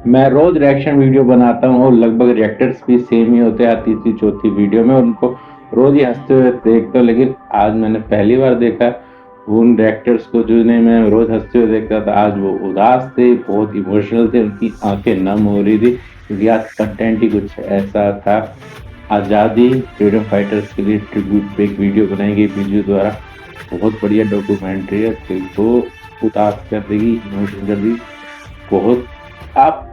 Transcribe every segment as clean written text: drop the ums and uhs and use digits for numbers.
मैं रोज reaction video बनाता हूँ और लगभग रिएक्टर्स भी सेम ही होते हैं तीसरी चौथी वीडियो में, उनको रोज ही हंसते हुए देखता हूँ। लेकिन आज मैंने पहली बार देखा उन रिएक्टर्स को जिन्हें मैं रोज हंसते हुए देखता था, आज वो उदास थे, बहुत इमोशनल थे, उनकी आंखें नम हो रही थी, क्योंकि आज कंटेंट ही कुछ ऐसा था। आज़ादी फ्रीडम फाइटर्स के लिए ट्रिब्यूट पे एक वीडियो बनाई गई बीजू द्वारा, बहुत बढ़िया डॉक्यूमेंट्री है, दिल को उदास कर देगी, इमोशनल कर देगी। बहुत आप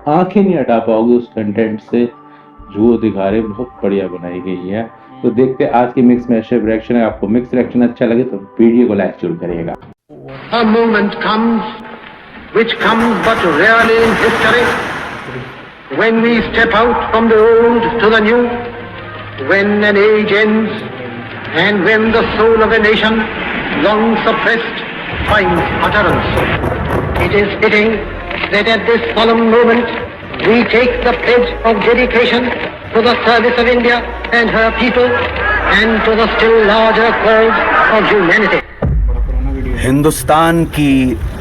आंखें नहीं हटा पाओगे उस कंटेंट से, जो वो दिखा रहे बहुत बढ़िया बनाई गई है। तो देखते हैं आज की मिक्स मैशअप रिएक्शन है। आपको मिक्स रिएक्शन अच्छा लगे तो वीडियो को लाइक जरूर करिएगा। A moment comes which comes but rarely in history, when we step out from the old to the new, when an age ends and when the soul of a nation long suppressed finds utterance. It is fitting that at this solemn moment we take the pledge of dedication to the service of India and her people and to the still larger cause of humanity. Hindustan की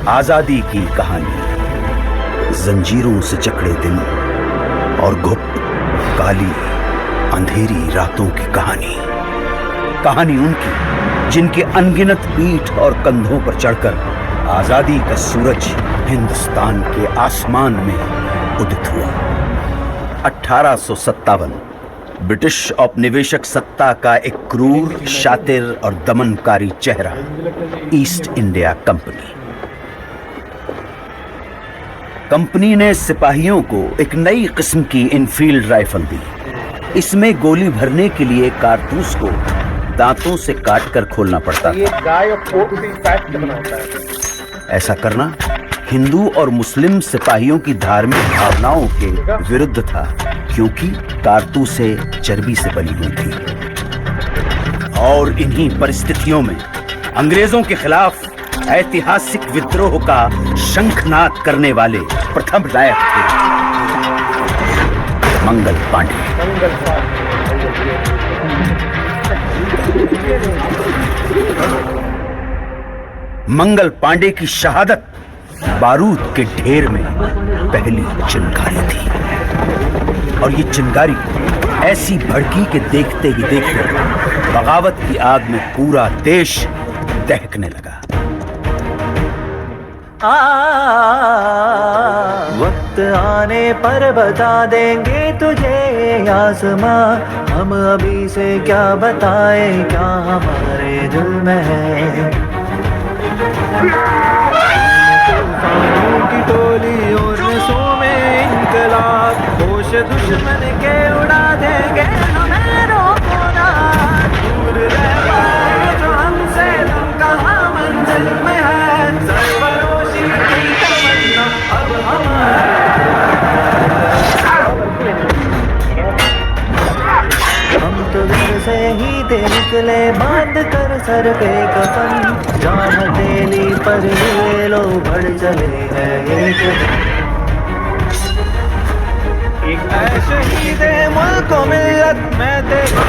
आजादी की कहानी, जंजीरों से जकड़े दिन और गुप्त काली अंधेरी रातों की कहानी। कहानी उनकी जिनके अनगिनत पीठ और कंधों पर चढ़कर आजादी का सूरज हिंदुस्तान के आसमान में उदित हुआ। 1857 ब्रिटिश औपनिवेशिक सत्ता का एक क्रूर, शातिर और दमनकारी चेहरा, ईस्ट इंडिया कंपनी। कंपनी ने सिपाहियों को एक नई किस्म की इनफील्ड राइफल दी। इसमें गोली भरने के लिए कारतूस को दांतों से काटकर खोलना पड़ता था। ये गाय और पोर्क से फैट बनाता है। ऐसा करना हिंदू और मुस्लिम सिपाहियों की धार्मिक भावनाओं के विरुद्ध था, क्योंकि कारतूसें चर्बी से बनी हुई थी। और इन्हीं परिस्थितियों में अंग्रेजों के खिलाफ ऐतिहासिक विद्रोह का शंखनाद करने वाले प्रथम नायक थे मंगल पांडे। मंगल पांडे की शहादत बारूद के ढेर में पहली चिंगारी थी, और ये चिंगारी ऐसी भड़की के देखते ही देखते बगावत की आग में पूरा देश दहकने लगा। वक्त आने पर बता देंगे तुझे आसमां, हम अभी से क्या बताएं क्या हमारे दिल में है। तूफानों की टोली और नसों में इनकलाब, होश दुश्मन के उड़ा देंगे हमें रोको ना। दूर रह पाए जो हमसे तुम कहाँ मंजिल में है, सरफरोशी की तमन्ना अब हमारे। हम तो घर से ही थे निकले बांध कर सर पे कफन, जान हथेली पर लिए लो बढ़ चले हैं एक शहीद मुल्क मिल्लत में तेरे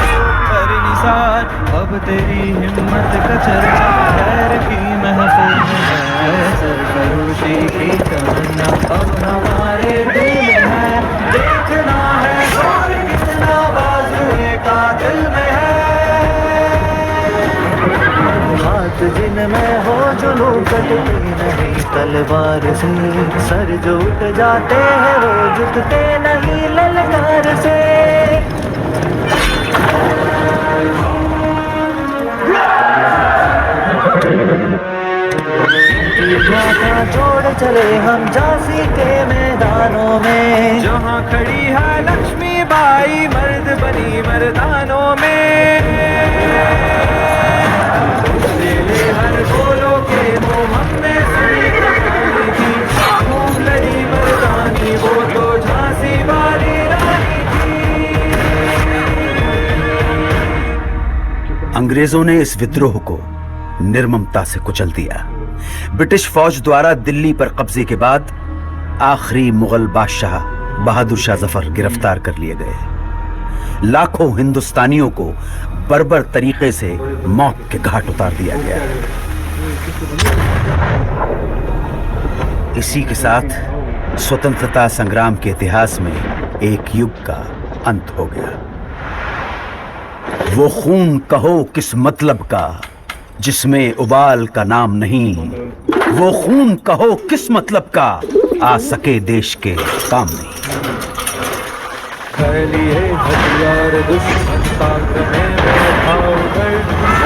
पर निसार, अब तेरी हिम्मत का चर्चा खैर की महफिल में है, सरफरोशी की तमन्ना अब हमारे दिल में है। देखना है और कितना बाजुए का दिल में है। हाथ जिनमें हो जुलू कटते नहीं तलवार से, सर जो उठ जाते हैं वो झुकते नहीं ललकार से। छोड़ चले हम झांसी के मैदानों में, जहाँ खड़ी है लक्ष्मी बाई मर्द बनी मर्दानों में। हर बोलो के वो हमने खूब लड़ी मर्दानी, वो तो झांसी वाली रानी थी। अंग्रेजों ने इस विद्रोह को निर्ममता से कुचल दिया। ब्रिटिश फौज द्वारा दिल्ली पर कब्जे के बाद आखिरी मुगल बादशाह बहादुर शाह जफर गिरफ्तार कर लिए गए। लाखों हिंदुस्तानियों को बर्बर तरीके से मौत के घाट उतार दिया गया। इसी के साथ स्वतंत्रता संग्राम के इतिहास में एक युग का अंत हो गया। वो खून कहो किस मतलब का जिसमें उबाल का नाम नहीं, वो खून कहो किस मतलब का आ सके देश के काम नहीं। लिए हथियार दुश्मन ताक में भाव कर,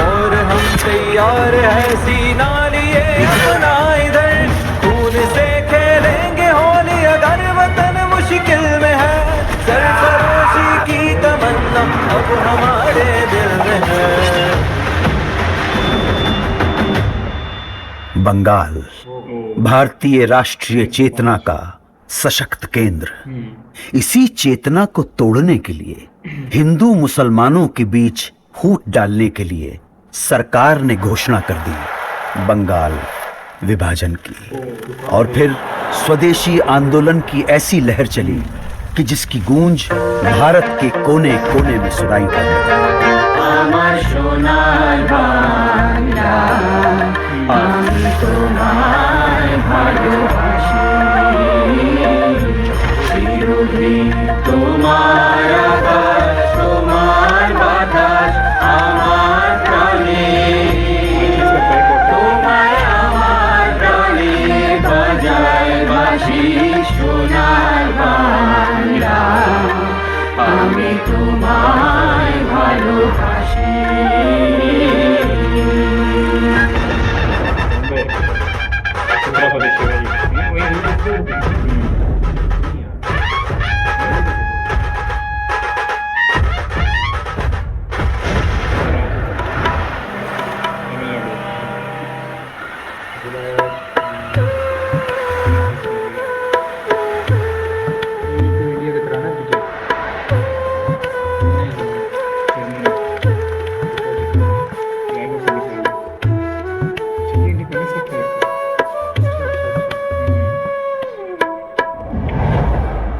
और हम तैयार है सीना लिए अपना इधर। खून से खेलेंगे होली अगर वतन मुश्किल में है, सरफरोशी की तमन्ना अब हमारे दिल में है। बंगाल भारतीय राष्ट्रीय चेतना का सशक्त केंद्र। इसी चेतना को तोड़ने के लिए, हिंदू मुसलमानों के बीच फूट डालने के लिए सरकार ने घोषणा कर दी बंगाल विभाजन की। और फिर स्वदेशी आंदोलन की ऐसी लहर चली कि जिसकी गूंज भारत के कोने कोने में सुनाई पड़ने लगी।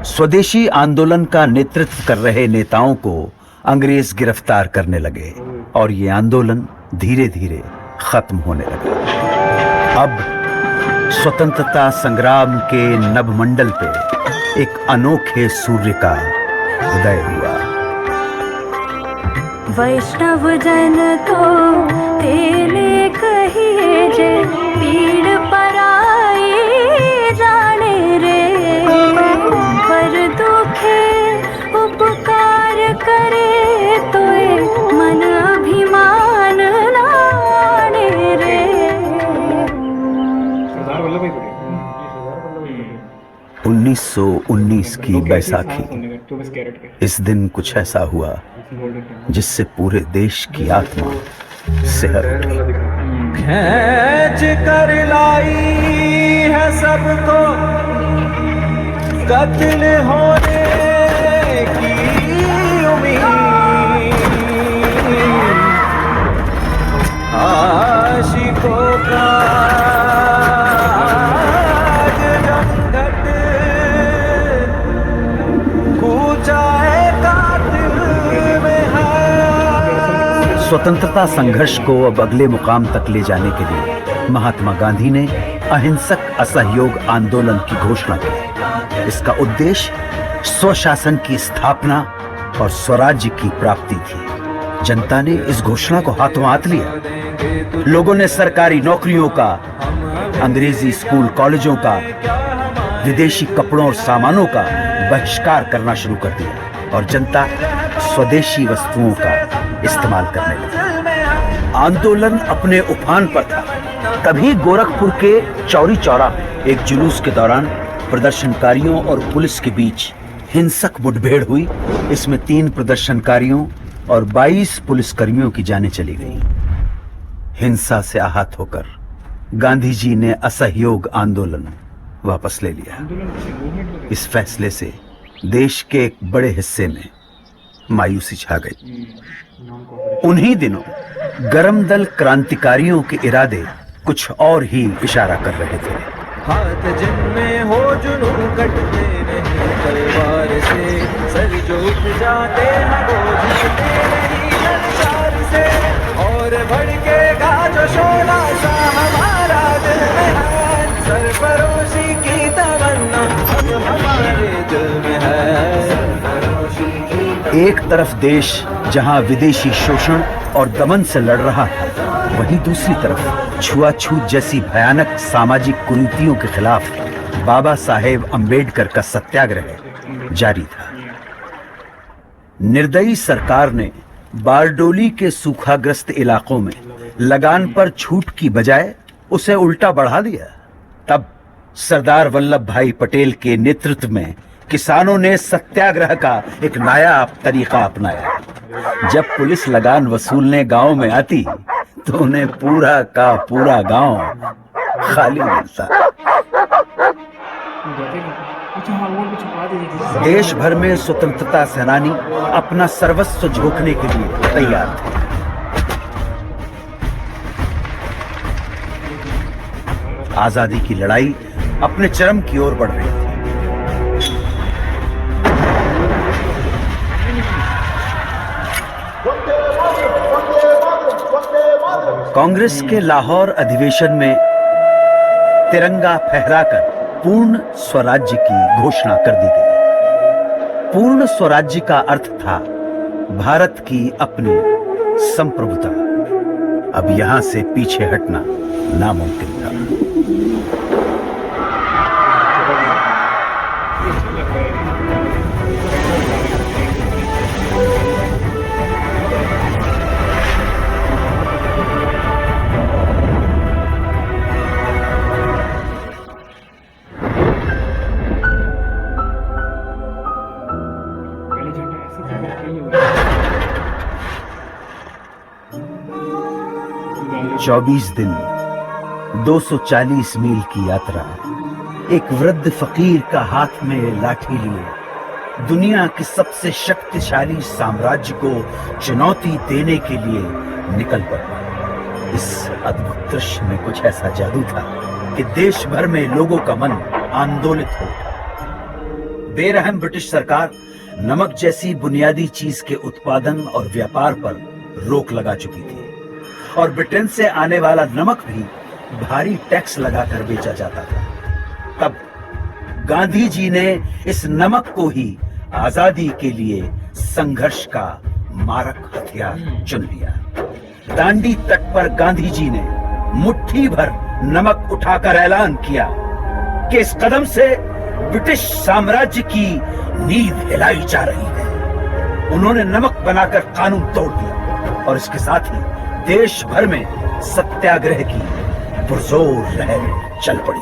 स्वदेशी आंदोलन का नेतृत्व कर रहे नेताओं को अंग्रेज गिरफ्तार करने लगे और ये आंदोलन धीरे धीरे खत्म होने लगा। अब स्वतंत्रता संग्राम के नभमंडल पे एक अनोखे सूर्य का उदय हुआ। वैष्णव जन तो तेने कहिए जे पीड़ पराई जाने रे, पर दुखे उपकार करे तो मन अभिमान लाने रे। 1919 की बैसाखी। इस दिन कुछ ऐसा हुआ जिससे पूरे देश की आत्मा सिहर उठी। खींच कर लाई है सबको कत्ल होने की उम्मीद, आशिकों का स्वतंत्रता संघर्ष को अब अगले मुकाम तक ले जाने के लिए महात्मा गांधी ने अहिंसक असहयोग आंदोलन की घोषणा की। इसका उद्देश्य स्वशासन की स्थापना और स्वराज्य की प्राप्ति थी। जनता ने इस घोषणा को हाथों हाथ लिया। लोगों ने सरकारी नौकरियों का, अंग्रेजी स्कूल कॉलेजों का, विदेशी कपड़ों और सामानों का बहिष्कार करना शुरू कर दिया और जनता स्वदेशी वस्तुओं का इस्तेमाल करने लगी। आंदोलन अपने उफान पर था। तभी गोरखपुर के चौरी चौरा में एक जुलूस के दौरान प्रदर्शनकारियों और पुलिस के बीच हिंसक मुठभेड़ हुई। इसमें 3 प्रदर्शनकारियों और 22 पुलिसकर्मियों की जानें चली गई। हिंसा से आहत होकर गांधी जी ने असहयोग आंदोलन वापस ले लिया। इस फैसले से देश के एक बड़े हिस्से में मायूसी छा गई। उन्हीं दिनों गरम दल क्रांतिकारियों के इरादे कुछ और ही इशारा कर रहे थे। हाथ जिनमें हो जुनून कटते नहीं तलवार से, सर जो उठ जाते हैं वो झुकते नहीं ललकार से, और भड़केगा जो शोला सा हमारा दिल में है, सरफरोशी की तमन्ना दिल में है। एक तरफ देश जहां विदेशी शोषण और दमन से लड़ रहा था, वहीं दूसरी तरफ छुआछूत जैसी भयानक सामाजिक कुरीतियों के खिलाफ बाबा साहेब अंबेडकर का सत्याग्रह जारी था। निर्दयी सरकार ने बारडोली के सूखाग्रस्त इलाकों में लगान पर छूट की बजाय उसे उल्टा बढ़ा दिया। तब सरदार वल्लभ भाई पटेल के नेतृत्व में किसानों ने सत्याग्रह का एक नायाब तरीका अपनाया। जब पुलिस लगान वसूलने गांव में आती तो उन्हें पूरा का पूरा गांव खाली मिलता। देश भर में स्वतंत्रता सेनानी अपना सर्वस्व झोंकने के लिए तैयार थे। आजादी की लड़ाई अपने चरम की ओर बढ़ रही थी। कांग्रेस के लाहौर अधिवेशन में तिरंगा फहराकर पूर्ण स्वराज्य की घोषणा कर दी गई। पूर्ण स्वराज्य का अर्थ था भारत की अपनी संप्रभुता। अब यहां से पीछे हटना नामुमकिन था। चौबीस दिन 240 मील की यात्रा, एक वृद्ध फकीर का हाथ में लाठी लिए दुनिया के सबसे शक्तिशाली साम्राज्य को चुनौती देने के लिए निकल पड़ा। इस अद्भुत दृश्य में कुछ ऐसा जादू था कि देश भर में लोगों का मन आंदोलित हो उठा। बेरहम ब्रिटिश सरकार नमक जैसी बुनियादी चीज के उत्पादन और व्यापार पर रोक लगा चुकी थी और ब्रिटेन से आने वाला नमक भी भारी टैक्स लगाकर बेचा जाता था। तब गांधी जी ने इस नमक को ही आजादी के लिए संघर्ष का मारक हथियार चुन लिया। दांडी तट पर गांधी जी ने मुट्ठी भर नमक उठाकर ऐलान किया कि इस कदम से ब्रिटिश साम्राज्य की नींव हिलाई जा रही है। उन्होंने नमक बनाकर कानून तोड़ दिया और इसके साथ ही देश भर में सत्याग्रह की पुरजोर लहर चल पड़ी।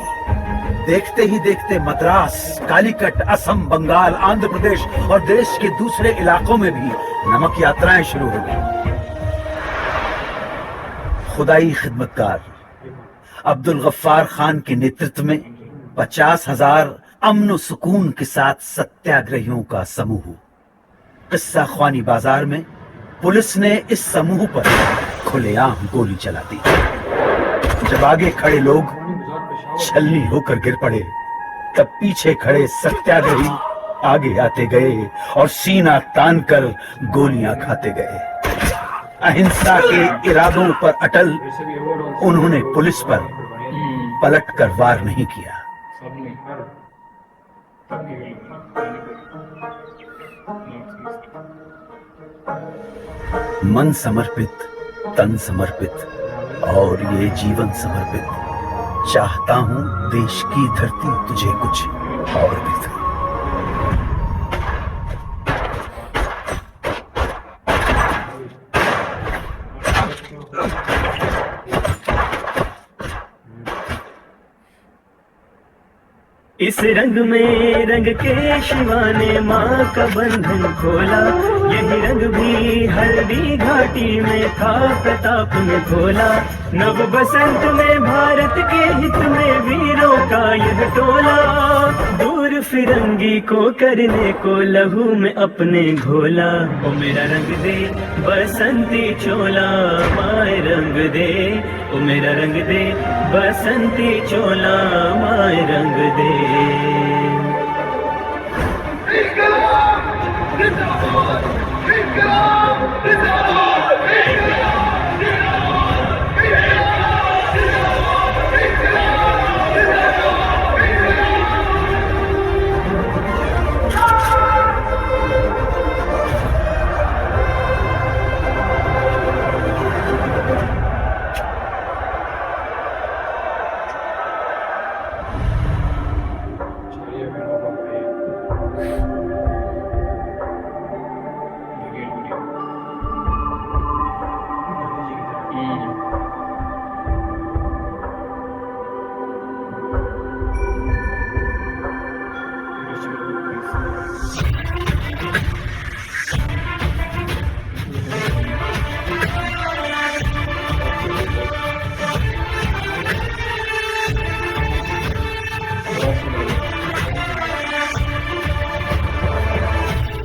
देखते ही देखते मद्रास, कालीकट, असम, बंगाल, आंध्र प्रदेश और देश के दूसरे इलाकों में भी नमक यात्राएं शुरू हो गई। खुदाई खिदमतकार अब्दुल गफ्फार खान के नेतृत्व में 50,000 अमन और सुकून के साथ सत्याग्रहियों का समूह किस्सा ख्वानी बाजार में पुलिस ने इस समूह पर खुलेआम गोली चला दी। जब आगे खड़े लोग छलनी होकर गिर पड़े, तब पीछे खड़े सत्याग्रही आगे आते गए और सीना तानकर गोलियां खाते गए। अहिंसा के इरादों पर अटल उन्होंने पुलिस पर पलटकर वार नहीं किया। मन समर्पित, तन समर्पित और ये जीवन समर्पित, चाहता हूं देश की धरती तुझे कुछ और भी दे। इस रंग में रंग के शिवा ने माँ का बंधन खोला, यही रंग भी हल्दी घाटी में था प्रताप ने खोला। नव बसंत में भारत के हित में वीरों का यह टोला, दूर फिरंगी को करने को लहू में अपने घोला। ओ मेरा रंग दे बसंती चोला माए रंग दे, ओ मेरा रंग दे बसंती चोला माए रंग दे।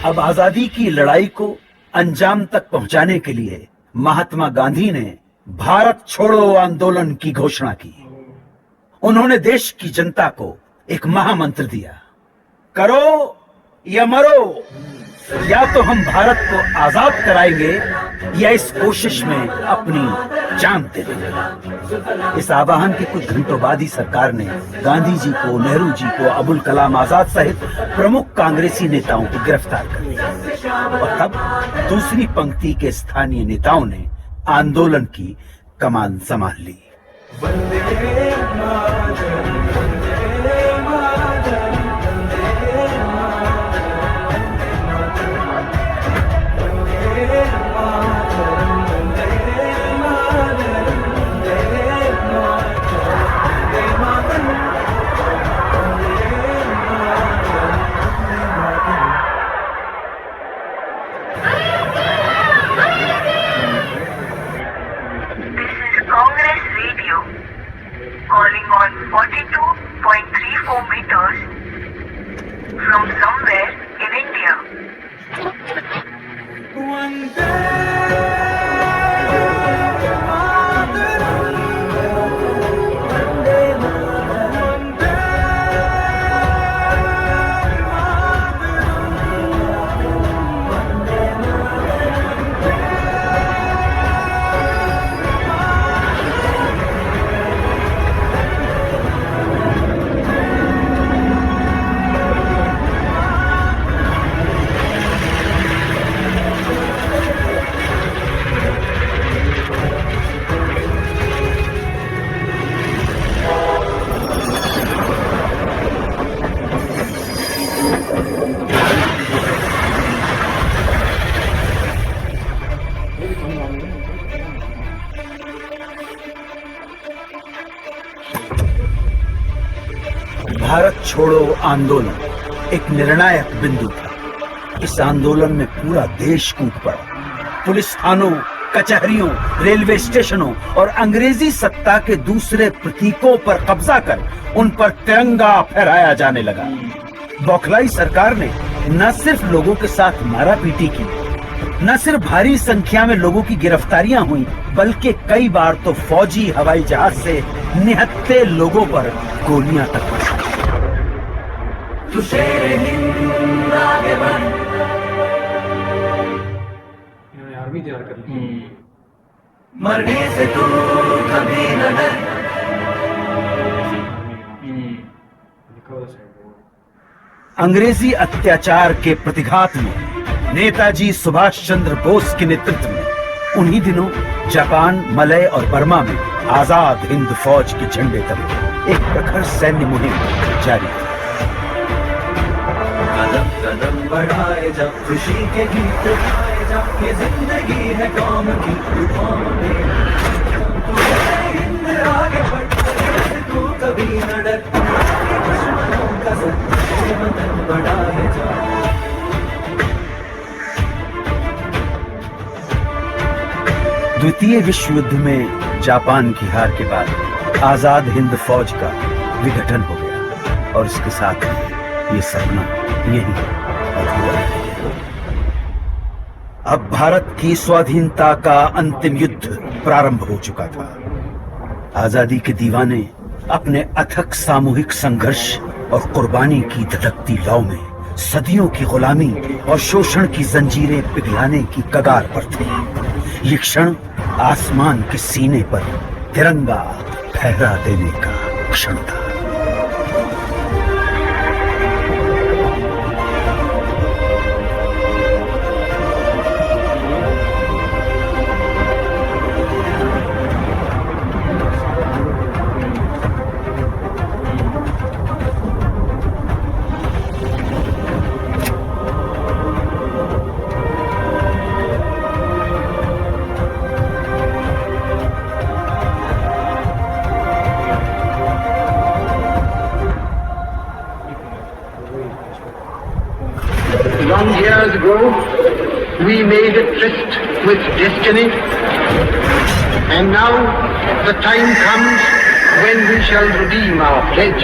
अब आजादी की लड़ाई को अंजाम तक पहुंचाने के लिए महात्मा गांधी ने भारत छोड़ो आंदोलन की घोषणा की। उन्होंने देश की जनता को एक महामंत्र दिया, करो या मरो, या तो हम भारत को आजाद कराएंगे या इस कोशिश में अपनी जान दे देंगे। इस आह्वान के कुछ घंटों बाद ही सरकार ने गांधी जी को, नेहरू जी को, अबुल कलाम आजाद सहित प्रमुख कांग्रेसी नेताओं को गिरफ्तार कर लिया और तब दूसरी पंक्ति के स्थानीय नेताओं ने आंदोलन की कमान संभाल ली। Calling on 42.34 meters from somewhere in India. Bharat छोड़ो आंदोलन एक निर्णायक बिंदु था। इस आंदोलन में पूरा देश कूद पड़ा। पुलिस थानों, कचहरियों, रेलवे स्टेशनों और अंग्रेजी सत्ता के दूसरे प्रतीकों पर कब्जा कर उन पर तिरंगा फहराया जाने लगा। बौखलाई सरकार ने न सिर्फ लोगों के साथ मारापीटी की, न सिर्फ भारी संख्या में लोगों की गिरफ्तारियां हुई, बल्कि कई बार तो फौजी हवाई जहाज से निहत्थे लोगों पर गोलियां तक बरसाई। आर्मी तैयार कर ली। मरने से तू कभी न डर। अंग्रेजी अत्याचार के प्रतिघात में नेताजी सुभाष चंद्र बोस के नेतृत्व में उन्हीं दिनों जापान, मलय और बर्मा में आजाद हिंद फौज के झंडे तले एक प्रखर सैन्य मुहिम जारी थी। कदम कदम बढ़ाए जा, खुशी के गीत गाए जा, ये जिंदगी है कौम की, तू कौम में तू है हिंद, आगे बढ़ तू कभी न डर, दुश्मनों का सर कदम बढ़ाए जा। द्वितीय विश्व युद्ध में जापान की हार के बाद आजाद हिंद फौज का विघटन हो गया और इसके साथ ही ये सपना यही अधूरा रह गया। अब भारत की स्वाधीनता का अंतिम युद्ध प्रारंभ हो चुका था। आजादी के दीवाने अपने अथक सामूहिक संघर्ष और कुर्बानी की धधकती लौ में सदियों की गुलामी और शोषण की जंजीरें पिघलाने की कगार पर थे। ये क्षण आसमान के सीने पर तिरंगा फहरा देने का क्षण था। Long years ago, we made a tryst with destiny, and now the time comes when we shall redeem our pledge.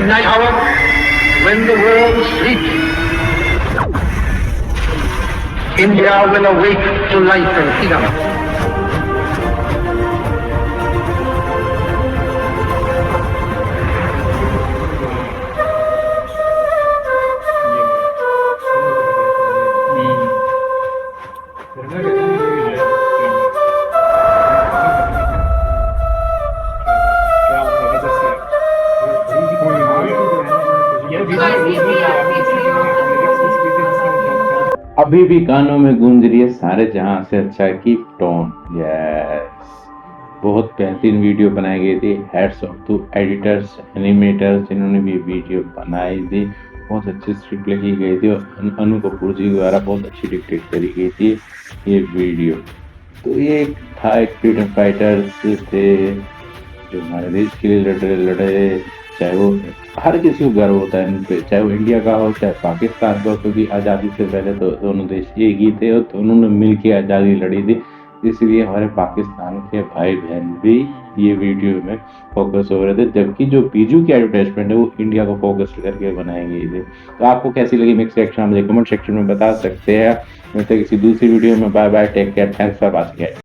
night hour, when the world sleeps, India will awake to life and freedom. अभी भी कानों में गूंज रही है सारे जहां से अच्छा की टोन। यस, बहुत बेहतरीन वीडियो बनाई गई थी। Heads off to editors, animators जिन्होंने भी वीडियो बनाई थी। बहुत अच्छी स्क्रिप्ट लिखी गई थी और अनु कपूर जी द्वारा बहुत अच्छी डिक्टेट करी गई थी ये वीडियो। तो ये था एक फ्रीडम फाइटर्स थे जो हमारे देश के लिए लड़े, चाहे वो हर किसी को गर्व होता है इन पे, चाहे वो इंडिया का हो चाहे पाकिस्तान का हो, क्योंकि आज़ादी से पहले तो दोनों देश एक ही थे और दोनों ने मिल के आज़ादी लड़ी थी। इसलिए हमारे पाकिस्तान के भाई बहन भी ये वीडियो में फोकस हो रहे थे, जबकि जो बीजू की एडवर्टाइजमेंट है वो इंडिया को फोकस करके बनाई गई थी। तो आपको कैसी लगी मिक्स सेक्शन, मुझे कमेंट सेक्शन में बता सकते हैं। मिलते किसी दूसरी वीडियो में। Bye bye, take care, thanks for watching.